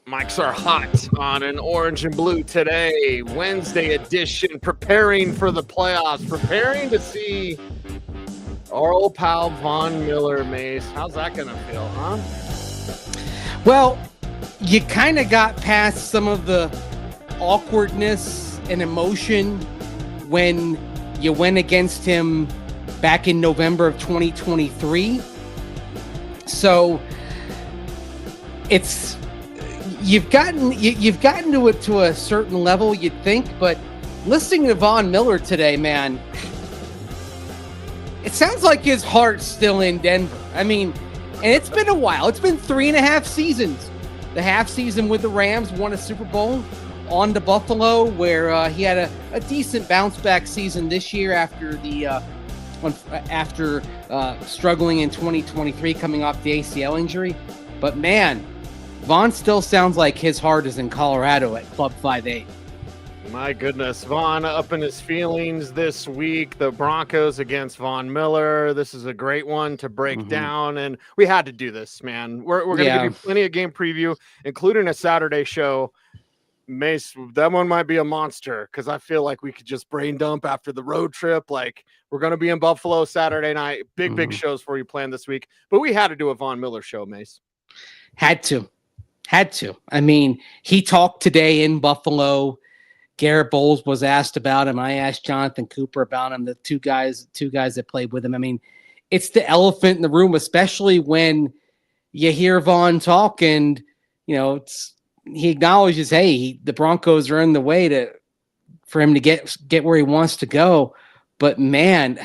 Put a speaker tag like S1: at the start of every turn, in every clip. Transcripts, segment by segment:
S1: Mics are hot on an orange and blue today, Wednesday edition, preparing for the playoffs, preparing to see our old pal Von Miller, Mace. How's that going to feel, huh?
S2: Well, you kind of got past some of the awkwardness and emotion when you went against him back in November of 2023. So it's you've gotten to it to a certain level, you'd think, but listening to Von Miller today, man, it sounds like his heart's still in Denver. I mean, and it's been a while. It's been 3.5 seasons. The half season with the Rams, won a Super Bowl, on to Buffalo, where he had a decent bounce back season this year after struggling in 2023, coming off the ACL injury. But man, Von still sounds like his heart is in Colorado at Club 5-8.
S1: My goodness, Von up in his feelings this week. The Broncos against Von Miller. This is a great one to break down, and we had to do this, man. We're going to give you plenty of game preview, including a Saturday show. Mace, that one might be a monster because I feel like we could just brain dump after the road trip. Like, we're going to be in Buffalo Saturday night. Big shows for you planned this week. But we had to do a Von Miller show, Mace.
S2: Had to. I mean, he talked today in Buffalo. Garrett Bolles was asked about him. I asked Jonathan Cooper about him, the two guys that played with him. I mean, it's the elephant in the room, especially when you hear Von talk and, you know, he acknowledges, hey, the Broncos are in the way for him to get where he wants to go. But man,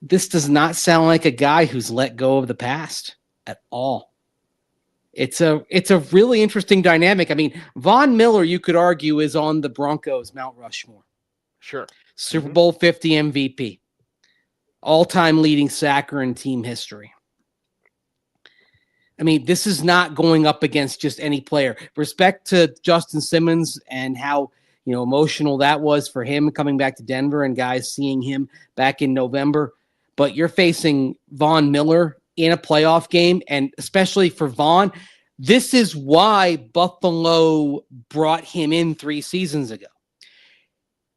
S2: this does not sound like a guy who's let go of the past at all. It's a really interesting dynamic. I mean, Von Miller, you could argue, is on the Broncos Mount Rushmore.
S1: Sure.
S2: Super Bowl 50 MVP. All-time leading sacker in team history. I mean, this is not going up against just any player. Respect to Justin Simmons and how, you know, emotional that was for him coming back to Denver and guys seeing him back in November. But you're facing Von Miller in a playoff game, and especially for Von, this is why Buffalo brought him in 3 seasons ago.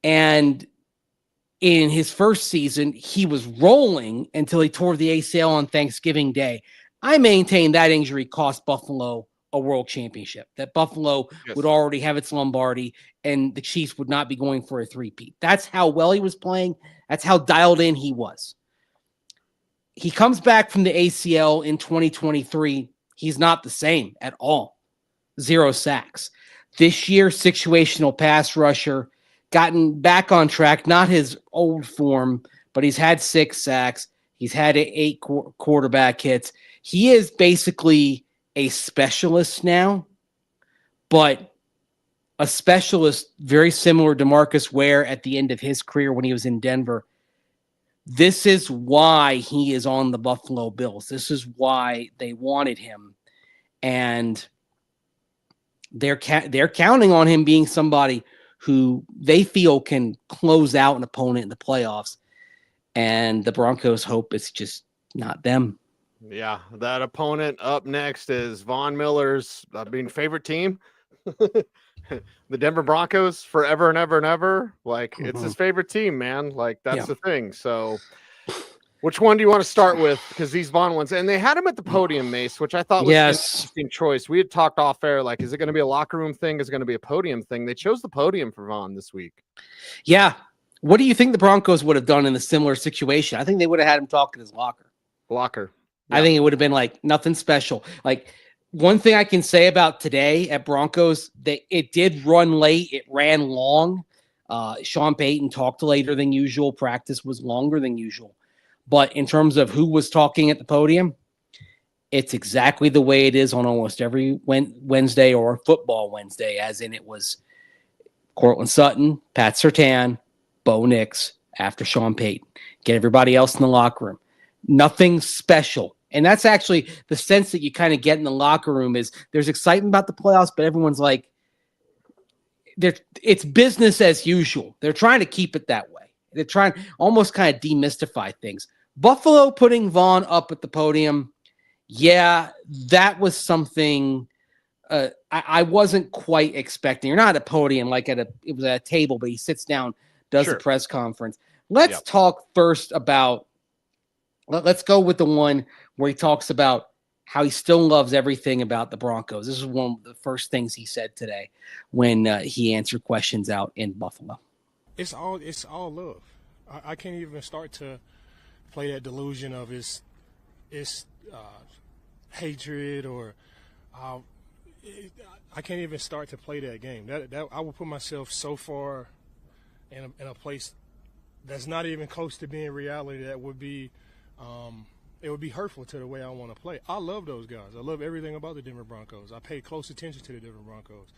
S2: And in his first season, he was rolling until he tore the ACL on Thanksgiving Day. I maintain that injury cost Buffalo a world championship, that Buffalo would already have its Lombardi and the Chiefs would not be going for a three-peat. That's how well he was playing. That's how dialed in he was. He comes back from the ACL in 2023. He's not the same at all. 0 sacks. This year, situational pass rusher, gotten back on track, not his old form, but he's had 6 sacks. He's had 8 quarterback hits. He is basically a specialist now, but a specialist very similar to Marcus Ware at the end of his career when he was in Denver. This is why he is on the Buffalo Bills. This is why they wanted him. And they're counting on him being somebody who they feel can close out an opponent in the playoffs. And the Broncos hope it's just not them.
S1: Yeah, that opponent up next is Von Miller's favorite team. The Denver Broncos forever and ever and ever. Like, it's his favorite team, man. Like, that's the thing. So which one do you want to start with? Because these Von ones, and they had him at the Podium, Mace, which I thought was an interesting choice. We had talked off air, like, is it going to be a locker room thing? Is it going to be a Podium thing? They chose the Podium for Von this week.
S2: Yeah. What do you think the Broncos would have done in a similar situation? I think they would have had him talk in his locker.
S1: Yeah.
S2: I think it would have been like nothing special. Like, one thing I can say about today at Broncos, it did run late. It ran long. Sean Payton talked later than usual. Practice was longer than usual. But in terms of who was talking at the Podium, it's exactly the way it is on almost every Wednesday or football Wednesday, as in it was Courtland Sutton, Pat Surtain, Bo Nix after Sean Payton. Get everybody else in the locker room. Nothing special. And that's actually the sense that you kind of get in the locker room is there's excitement about the playoffs, but everyone's like, it's business as usual. They're trying to keep it that way. They're trying almost kind of demystify things. Buffalo putting Von up at the Podium, yeah, that was something I wasn't quite expecting. You're not at a podium like it was at a table, but he sits down, does a press conference. Let's talk first about. Let's go with the one where he talks about how he still loves everything about the Broncos. This is one of the first things he said today when he answered questions out in Buffalo.
S3: It's all love. I can't even start to play that delusion of it's hatred or I can't even start to play that game. That I will put myself so far in a place that's not even close to being reality. That would be it would be hurtful to the way I want to play. I love those guys. I love everything about the Denver Broncos. I pay close attention to the Denver Broncos.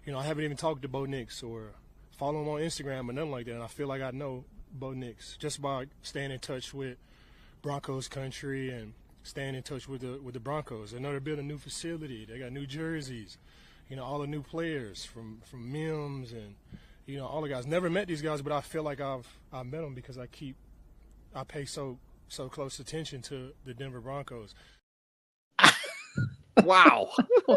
S3: I haven't even talked to Bo Nix or follow him on Instagram or nothing like that. And I feel like I know Bo Nix just by staying in touch with Broncos country and staying in touch with the Broncos. I know they're building a new facility. They got new jerseys. All the new players from Mims and all the guys. Never met these guys, but I feel like I've met them because I pay so close attention to the Denver Broncos.
S1: Wow.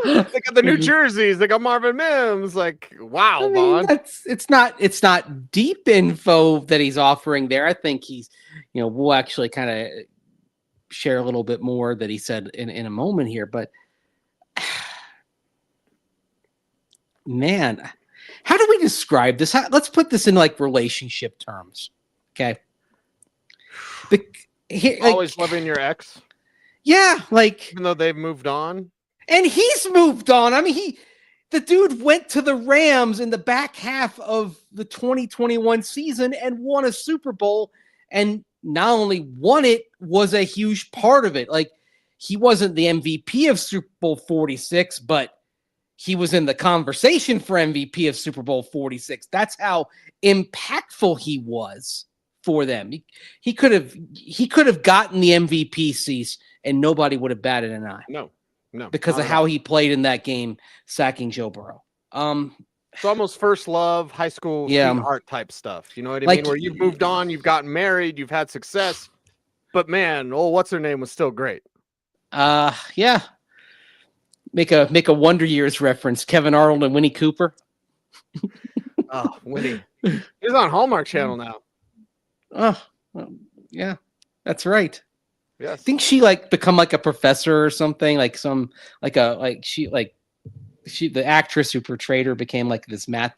S1: They got the new jerseys. They got Marvin Mims. Like, wow, Vaughn.
S2: It's not deep info that he's offering there. I think he's, we'll actually kind of share a little bit more that he said in a moment here. But man, how do we describe this? Let's put this in like relationship terms. Okay.
S1: Always loving your ex.
S2: Yeah, like
S1: even though they've moved on.
S2: And he's moved on. I mean, the dude went to the Rams in the back half of the 2021 season and won a Super Bowl, and not only won it, was a huge part of it. Like, he wasn't the MVP of Super Bowl 46, but he was in the conversation for MVP of Super Bowl 46. That's how impactful he was for them. He could have gotten the MVP seats and nobody would have batted an eye.
S1: No,
S2: because of how he played in that game, sacking Joe Burrow.
S1: It's almost first love, high school heart type stuff. You know what I mean? Where you've moved on, you've gotten married, you've had success, but man, what's her name was still great.
S2: Yeah. Make a Wonder Years reference. Kevin Arnold and Winnie Cooper.
S1: Oh, Winnie. He's on Hallmark Channel now.
S2: Oh, well, yeah, that's right.
S1: Yes.
S2: I think she become like a professor or something, the actress who portrayed her became like this math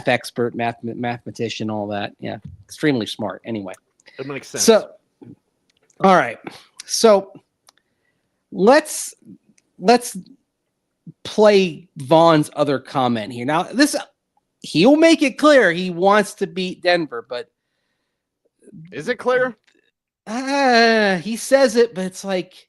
S2: expert, mathematician, all that. Yeah. Extremely smart. Anyway.
S1: It makes sense.
S2: So, all right. So let's play Vaughn's other comment here. Now he'll make it clear he wants to beat Denver, but
S1: is it clear?
S2: He says it, but it's like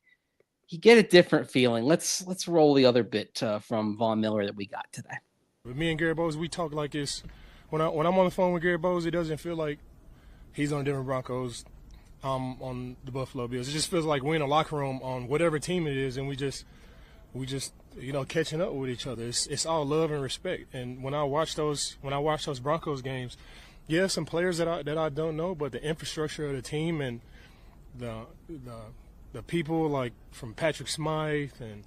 S2: you get a different feeling. Let's roll the other bit from Von Miller that we got today.
S3: With me and Garett Bolles, we talk like this. When I'm on the phone with Garett Bolles, it doesn't feel like he's on the Denver Broncos, on the Buffalo Bills. It just feels like we're in a locker room on whatever team it is, and we just catching up with each other. It's all love and respect. And when I watch those Broncos games, yeah, some players that I don't know, but the infrastructure of the team and the people like from Patrick Smythe and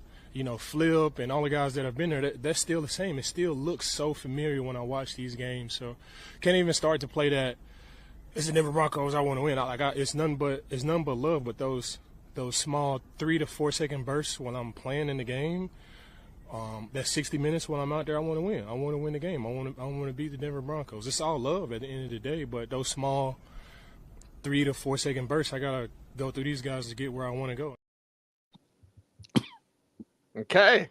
S3: Flip and all the guys that have been there, that's still the same. It still looks so familiar when I watch these games. So can't even start to play that. It's the Denver Broncos. I want to win. It's none but love. But those small 3 to 4 second bursts when I'm playing in the game. That 60 minutes when I'm out there, I want to win. I want to win the game. I want to beat the Denver Broncos. It's all love at the end of the day, but those small 3 to 4 second bursts, I gotta go through these guys to get where I want to go.
S1: Okay.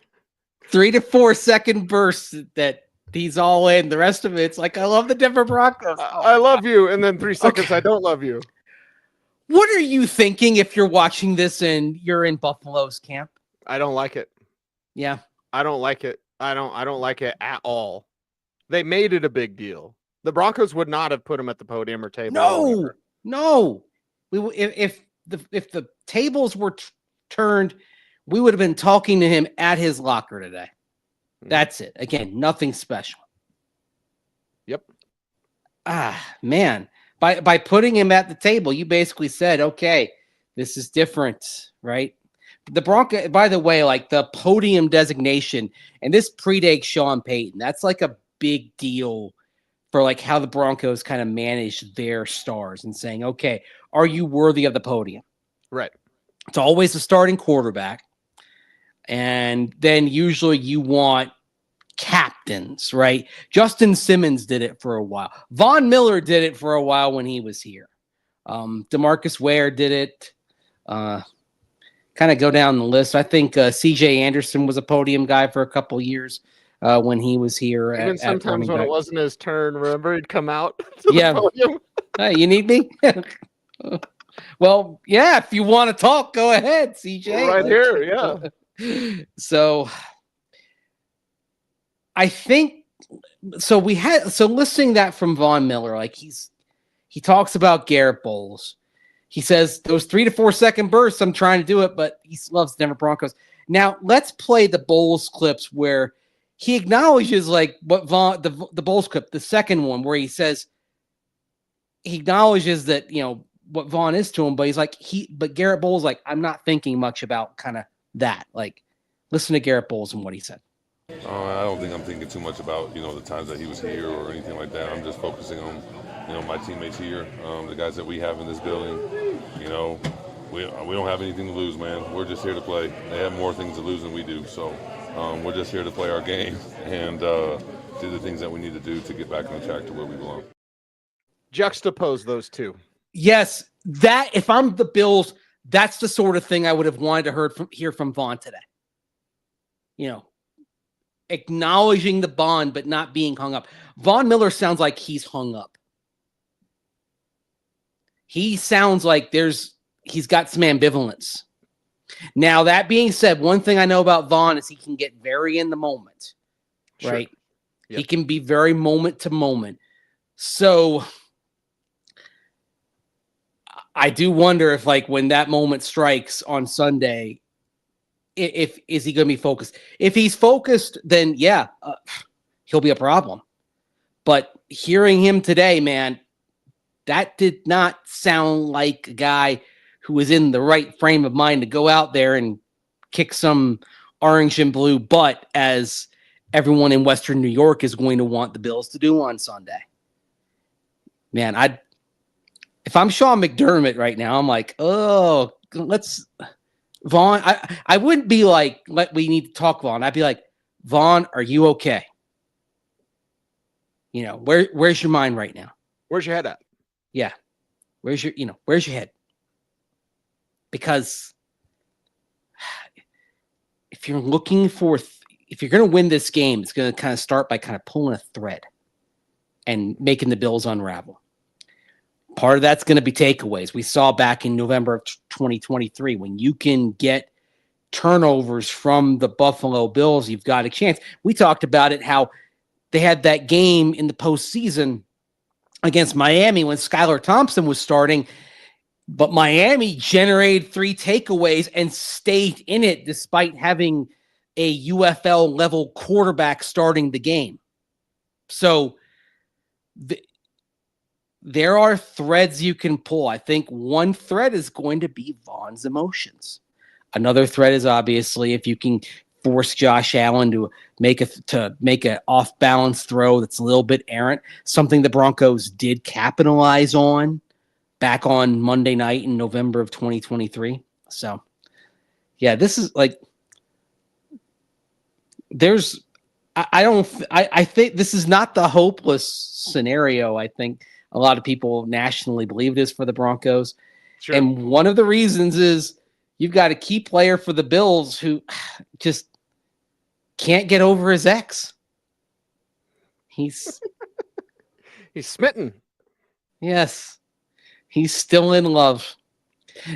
S2: 3 to 4 second bursts that he's all in. The rest of it's like, I love the Denver Broncos.
S1: I love you, and then 3 seconds I don't love you.
S2: What are you thinking if you're watching this and you're in Buffalo's camp?
S1: I don't like it.
S2: Yeah.
S1: I don't like it. I don't like it at all. They made it a big deal. The Broncos would not have put him at the podium or table.
S2: No. If the tables were turned, we would have been talking to him at his locker today. That's it. Again, nothing special.
S1: Yep.
S2: Man. By putting him at the table, you basically said, okay, this is different, right? the Bronco, by the way, like the podium designation, and this predates Sean Payton. That's like a big deal for like how the Broncos kind of manage their stars and saying, okay, are you worthy of the podium?
S1: Right.
S2: It's always the starting quarterback. And then usually you want captains, right? Justin Simmons did it for a while. Von Miller did it for a while when he was here. DeMarcus Ware did it. Kind of go down the list. I think CJ Anderson was a podium guy for a couple years when he was here.
S1: Even sometimes when it wasn't his turn, remember, he'd come out to
S2: the podium. Hey, you need me? Well, yeah, if you want to talk, go ahead, CJ.
S1: Right here, yeah.
S2: So I think so listening that from Von Miller, like he talks about Garett Bolles. He says those 3 to 4 second bursts, I'm trying to do it, but he loves Denver Broncos. Now let's play the Bolles clips where he acknowledges like what the Bolles clip, the second one, where he says he acknowledges that, you know, what Vaughn is to him, but he's like, but Garett Bolles, like, I'm not thinking much about kind of that. Like, listen to Garett Bolles and what he said.
S4: I don't think I'm thinking too much about, you know, the times that he was here or anything like that. I'm just focusing on, you know, my teammates here, the guys that we have in this building. You know, we don't have anything to lose, man. We're just here to play. They have more things to lose than we do. So we're just here to play our game and do the things that we need to do to get back on track to where we belong.
S1: Juxtapose those two.
S2: Yes, that if I'm the Bills, that's the sort of thing I would have wanted to hear from Vaughn today. You know, acknowledging the bond, but not being hung up. Von Miller sounds like he's hung up. He sounds like he's got some ambivalence. Now, that being said, one thing I know about Vaughn is he can get very in the moment, right? Yep. He can be very moment to moment. So I do wonder if, like, when that moment strikes on Sunday, is he going to be focused? If he's focused, then yeah, he'll be a problem. But hearing him today, man, that did not sound like a guy who was in the right frame of mind to go out there and kick some orange and blue butt, as everyone in Western New York is going to want the Bills to do on Sunday. Man, if I'm Sean McDermott right now, I'm like, oh, Vaughn, I wouldn't be like, we need to talk, Vaughn. I'd be like, Vaughn, are you okay? You know, where's your mind right now?
S1: Where's your head at?
S2: Yeah. Where's your head? Because if you're looking for, if you're going to win this game, it's going to kind of start by kind of pulling a thread and making the Bills unravel. Part of that's going to be takeaways. We saw back in November of 2023, when you can get turnovers from the Buffalo Bills, you've got a chance. We talked about it, how they had that game in the postseason against Miami when Skylar Thompson was starting, but Miami generated 3 takeaways and stayed in it despite having a UFL level quarterback starting the game. So there are threads you can pull. I think one thread is going to be Vaughn's emotions. Another thread is obviously if you can force Josh Allen to make an off-balance throw that's a little bit errant, something the Broncos did capitalize on back on Monday night in November of 2023. So, yeah, this is like I think this is not the hopeless scenario. I think a lot of people nationally believe this for the Broncos.
S1: Sure.
S2: And one of the reasons is you've got a key player for the Bills who just can't get over his ex. He's
S1: smitten.
S2: Yes. He's still in love.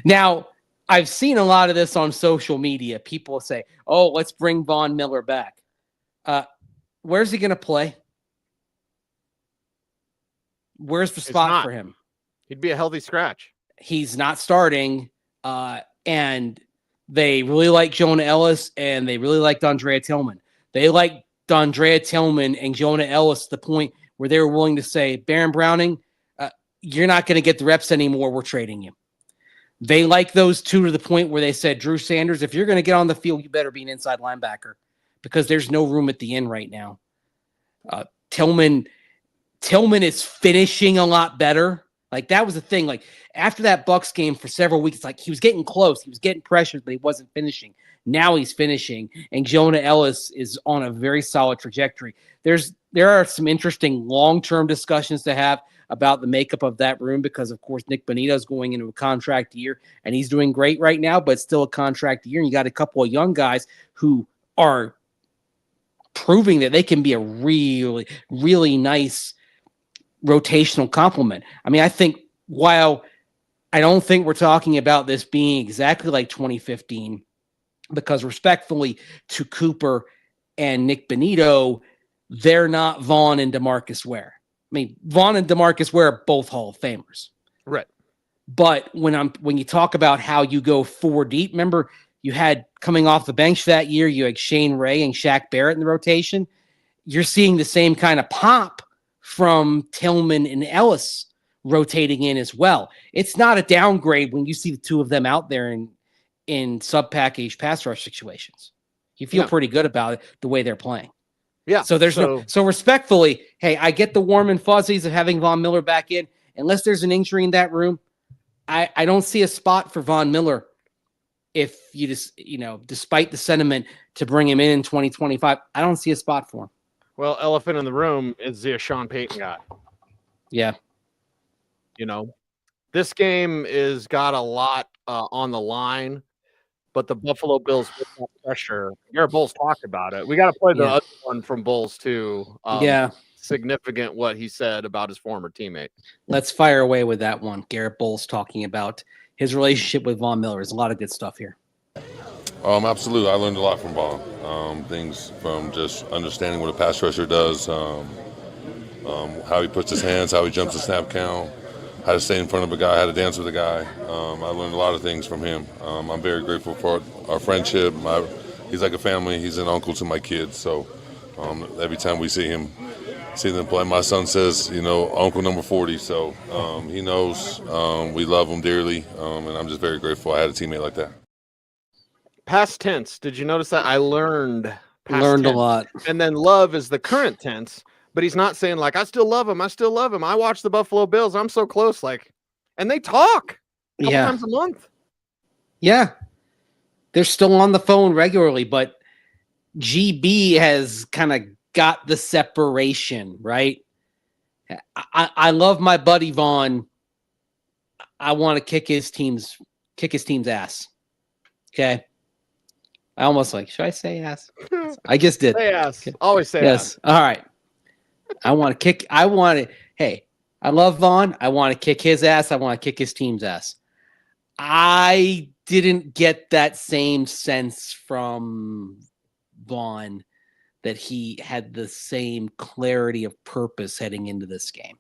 S2: Now, I've seen a lot of this on social media. People say, oh, let's bring Von Miller back. Where's he going to play? Where's the spot for him?
S1: He'd be a healthy scratch.
S2: He's not starting, and they really like Jonah Ellis, and they really liked Andrea Tillman. They liked Andrea Tillman and Jonah Ellis to the point where they were willing to say, Baron Browning, you're not going to get the reps anymore. We're trading you. They like those two to the point where they said, Drew Sanders, if you're going to get on the field, you better be an inside linebacker because there's no room at the end right now. Tillman is finishing a lot better. Like that was the thing. Like after that Bucs game for several weeks, like he was getting close. He was getting pressured, but he wasn't finishing. Now he's finishing, and Jonah Ellis is on a very solid trajectory. There are some interesting long-term discussions to have about the makeup of that room because, of course, Nick Bonito is going into a contract year, and he's doing great right now, but still a contract year. And you got a couple of young guys who are proving that they can be a really, really nice rotational complement. I mean, I think while I don't think we're talking about this being exactly like 2015, because respectfully to Cooper and Nick Bonito, they're not Vaughn and DeMarcus Ware. I mean, Vaughn and DeMarcus Ware are both Hall of Famers.
S1: Right.
S2: But when you talk about how you go four deep, remember you had coming off the bench that year, you had Shane Ray and Shaq Barrett in the rotation. You're seeing the same kind of pop from Tillman and Ellis rotating in as well. It's not a downgrade when you see the two of them out there in sub-package pass rush situations. You feel pretty good about it, the way they're playing.
S1: Yeah.
S2: So so respectfully, hey, I get the warm and fuzzies of having Von Miller back in. Unless there's an injury in that room, I don't see a spot for Von Miller if you just, despite the sentiment to bring him in 2025, I don't see a spot for him.
S1: Well, elephant in the room is the Sean Payton guy.
S2: Yeah.
S1: This game is got a lot on the line, but the Buffalo Bills with that pressure. Garrett Bolles talked about it. We got to play the other one from Bolles too. Significant what he said about his former teammate.
S2: Let's fire away with that one. Garrett Bolles talking about his relationship with Von Miller. There's a lot of good stuff here.
S4: Absolutely. I learned a lot from Von. Things from just understanding what a pass rusher does, how he puts his hands, how he jumps the snap count, how to stay in front of a guy, how to dance with a guy. I learned a lot of things from him. I'm very grateful for our friendship. He's like a family. He's an uncle to my kids. So every time we see them play, my son says, Uncle number 40. So he knows we love him dearly, and I'm just very grateful I had a teammate like that.
S1: Past tense. Did you notice that? I learned past
S2: tense.
S1: A
S2: lot.
S1: And then love is the current tense, but he's not saying like, I still love him. I watch the Buffalo Bills. I'm so close. And they talk a couple times a month.
S2: Yeah. They're still on the phone regularly, but GB has kind of got the separation, right? I love my buddy Vaughn. I want to kick his team's ass. Okay. I almost should I say ass? I just did.
S1: Say ass. Okay. Always say
S2: yes.
S1: Ass.
S2: All right. Hey, I love Vaughn. I want to kick his ass. I want to kick his team's ass. I didn't get that same sense from Vaughn that he had the same clarity of purpose heading into this game.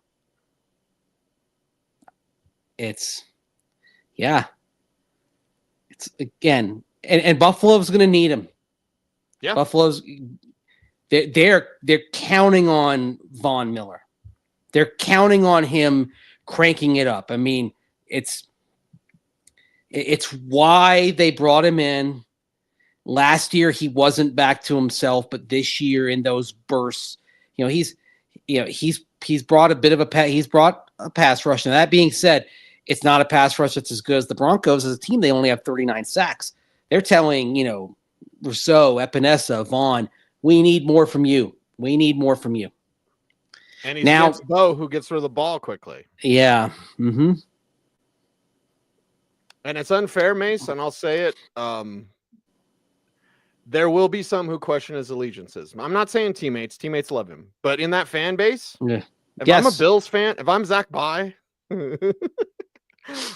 S2: It's again, and Buffalo's going to need him.
S1: Yeah.
S2: Buffalo's they're counting on Von Miller. They're counting on him cranking it up. I mean, it's why they brought him in. Last year he wasn't back to himself, but this year in those bursts, he's brought a pass rush. Now that being said, it's not a pass rush that's as good as the Broncos. As a team, they only have 39 sacks. They're telling, Rousseau, Epinesa, Vaughn, we need more from you. We need more from you.
S1: And he's against Bo, who gets rid of the ball quickly.
S2: Yeah. Mm-hmm.
S1: And it's unfair, Mace, and I'll say it. There will be some who question his allegiances. I'm not saying teammates. Teammates love him. But in that fan base, if I'm a Bills fan, if I'm Zach Bye,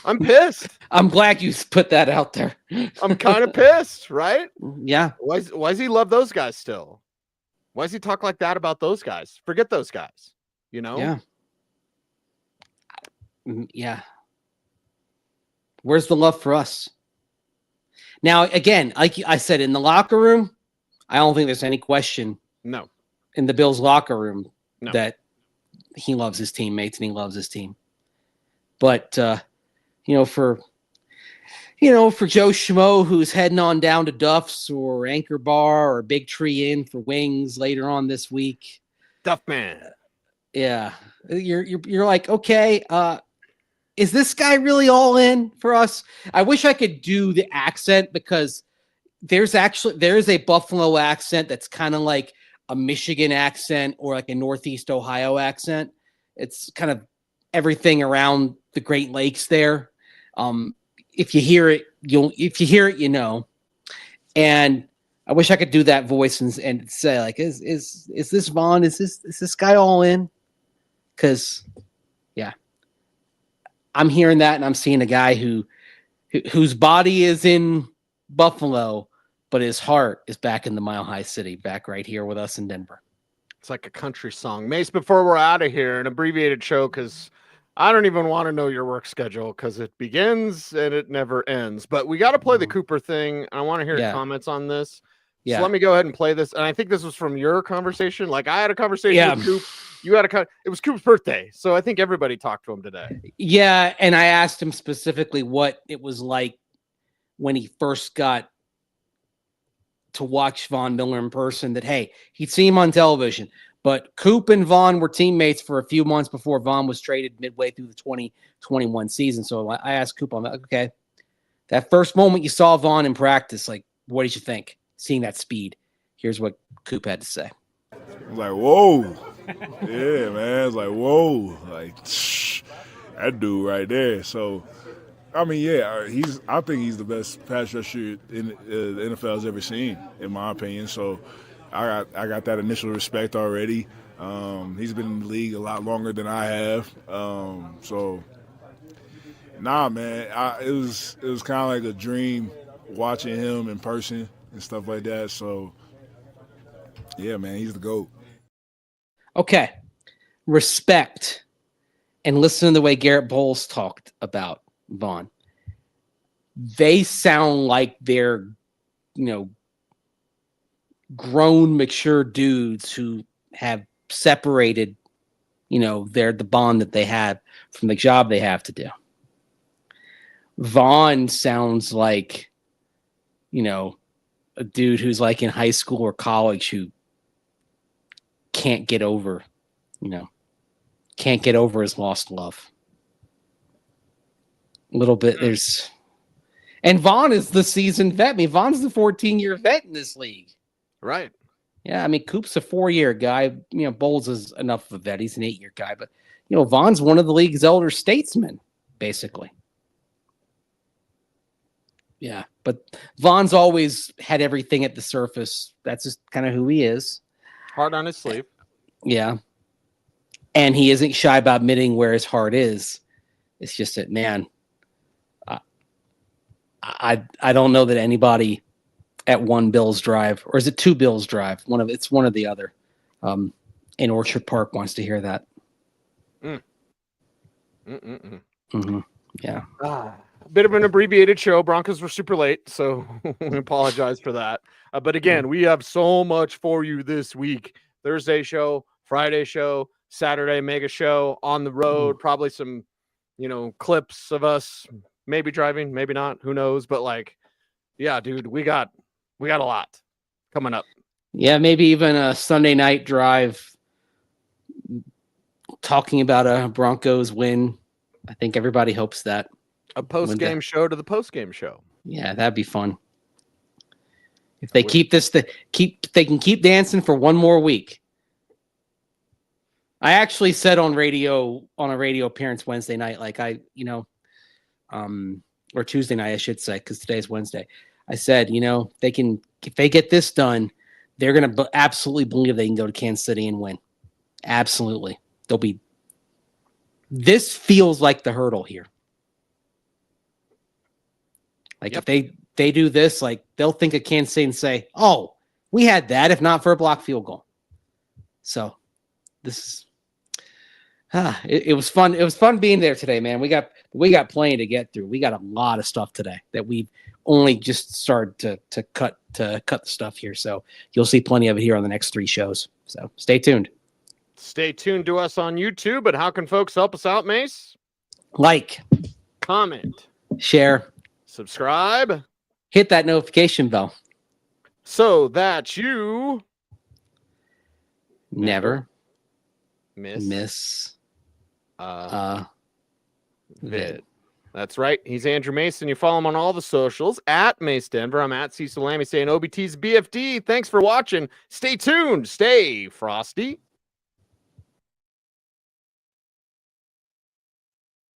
S1: I'm pissed.
S2: I'm glad you put that out there.
S1: I'm kind of pissed, right?
S2: Yeah.
S1: Why does he love those guys still? Why does he talk like that about those guys? Forget those guys,
S2: Yeah. Yeah. Where's the love for us? Now, again, like I said, in the locker room, I don't think there's any question.
S1: No.
S2: In the Bills locker room that he loves his teammates and he loves his team. But, For Joe Schmo, who's heading on down to Duff's or Anchor Bar or Big Tree Inn for wings later on this week.
S1: Duff man.
S2: Yeah. You're like, okay, is this guy really all in for us? I wish I could do the accent because there is a Buffalo accent that's kind of like a Michigan accent or like a Northeast Ohio accent. It's kind of everything around the Great Lakes there. If you hear it, you know. And I wish I could do that voice and say like, is this Vaughn? Is this guy all in? Because yeah, I'm hearing that and I'm seeing a guy whose body is in Buffalo, but his heart is back in the Mile High City, back right here with us in Denver.
S1: It's like a country song. Mace, before we're out of here, an abbreviated show because I don't even want to know your work schedule because it begins and it never ends. But we got to play the Cooper thing. I want to hear your comments on this. So let me go ahead and play this. And I think this was from your conversation. Like I had a conversation with Coop. You had it was Coop's birthday. So I think everybody talked to him today.
S2: Yeah. And I asked him specifically what it was like when he first got to watch Von Miller in person, that, hey, he'd seen him on television. But Coop and Vaughn were teammates for a few months before Vaughn was traded midway through the 2021 season. So I asked Coop, I'm like, okay, that first moment you saw Vaughn in practice, like, what did you think? Seeing that speed. Here's what Coop had to say.
S5: I was like, whoa. Yeah, man. It's like, whoa. Like, that dude right there. So, I mean, yeah, I think he's the best pass rusher the NFL has ever seen, in my opinion. So, I got that initial respect already. He's been in the league a lot longer than I have. So, nah, man, it was kind of like a dream watching him in person and stuff like that. So, yeah, man, he's the GOAT.
S2: Okay. Respect. And listen to the way Garett Bolles talked about Vaughn. They sound like they're, grown, mature dudes who have separated, the bond that they have from the job they have to do. Vaughn sounds like, a dude who's like in high school or college who can't get over his lost love. A little bit and Vaughn is the seasoned vet. I mean, Vaughn's the 14-year vet in this league.
S1: Right.
S2: Yeah, I mean, Coop's a 4-year guy. Bolles is enough of a vet. He's an 8-year guy. But, Vaughn's one of the league's elder statesmen, basically. Yeah, but Vaughn's always had everything at the surface. That's just kind of who he is. Heart
S1: on his sleeve.
S2: Yeah. And he isn't shy about admitting where his heart is. It's just that, man, I don't know that anybody at one Bills Drive, or is it two Bills Drive? It's one or the other. In Orchard Park wants to hear that. Mm-hmm. Yeah.
S1: A bit of an abbreviated show. Broncos were super late, so we apologize for that. But again, we have so much for you this week. Thursday show, Friday show, Saturday mega show, on the road, probably some, clips of us maybe driving, maybe not, who knows, but yeah, dude, we got a lot coming up.
S2: Yeah, maybe even a Sunday night drive talking about a Broncos win. I think everybody hopes that.
S1: A post-game show to the post-game show.
S2: Yeah, that'd be fun. If they they can keep dancing for one more week. I actually said on a radio appearance Wednesday night, or Tuesday night, I should say, because today's Wednesday. I said, if they get this done, they're going to absolutely believe they can go to Kansas City and win. Absolutely. This feels like the hurdle here. If they do this, they'll think of Kansas City and say, oh, we had that, if not for a blocked field goal. So this is, it was fun. It was fun being there today, man. We got plenty to get through. We got a lot of stuff today that we've only just started to cut the stuff here. So you'll see plenty of it here on the next 3 shows. So stay tuned.
S1: Stay tuned to us on YouTube. But how can folks help us out, Mace?
S2: Like,
S1: comment,
S2: share,
S1: subscribe,
S2: hit that notification bell.
S1: So that you
S2: never
S1: miss
S2: vid.
S1: That's right. He's Andrew Mason. You follow him on all the socials at Mace Denver. I'm at Cecil Lammey saying OBT's BFD. Thanks for watching. Stay tuned. Stay frosty.